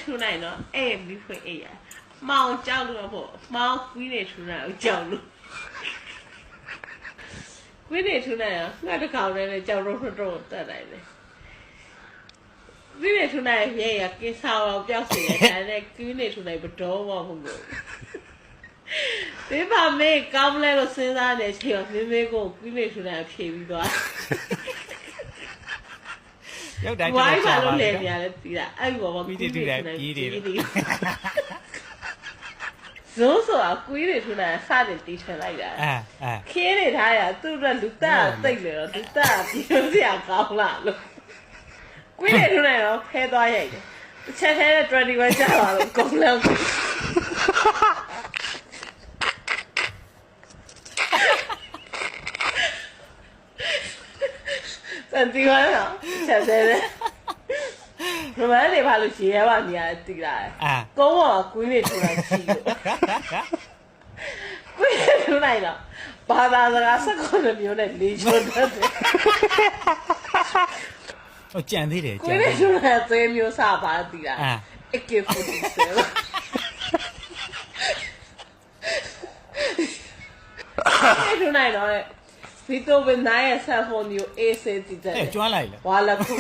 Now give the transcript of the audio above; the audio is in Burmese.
ထူနိုင်တော့အဲ့မိဖွင့်အေးရမောင်ကြောက်လို့ပေါ့မောင်ကွီးနေထူနိုင်အောင်ကြောက်လို့ကွီးနေထူနိုင်အောင်ငါတကောင်နဲ့ကြောက်တော့တော့တက်နိုင်တယ်ကွီးနေထူနိုင်ရဲ့ရကိစ္စအောင်ပြောက်စီရတယ်ဒါနဲ့ကွီးနေထူနိုင်ဘတော်မဟုတ်ဘူးဒီပါမေကောင်းလဲလို့စဉ်းစားနေချေရမင်းမေကိုကွီးနေထူနိုင်ဖြေပြီးသွားရောက်တိုင်း ဝိုင်းပါလို့လဲနေရတယ်တီးတာအဲ့ဘောမှာကွီးနေထူနိုင်ပြေးတယ်ဇိုးဆိုတာကွေးတွေထူနိုင်စတယ်တီးထလိုက်တာခင်းနေထားရသူ့အတွက်လူတက်တိတ်လေတော့လူတက်ပြေးစရာကောင်းလာလို့ကွေးတွေထူနိုင်တော့ဖဲသွားရိုက်တယ်တစ်ချက်ထဲနဲ့21ကျသွားလို့ကုန်းလောက်စံတီဝါတော့ချက်သေးတယ်ဘယ်မှာနေပါလို့ရေရပါနေရတီးလာတယ်ကုန်းပေါ်ကွေးတွေထူနိုင်ရှိလို့ကွေးတွေထူနိုင်တော့ဘာသာစကား19မျိုးနဲ့လေးချိုးတတ်တယ်ဟိုကြံသေးတယ်ကွေးတွေထူနိုင်သေးမျိုးစပါတီးလာAK47ထူနိုင်တော့ဗီတိုဘယ်နိုင်ရဲ့ဆယ်ဖုန်းမျိုးအေးစေးတည်တယ်ကျွမ်းလိုက်လေဝါလာခု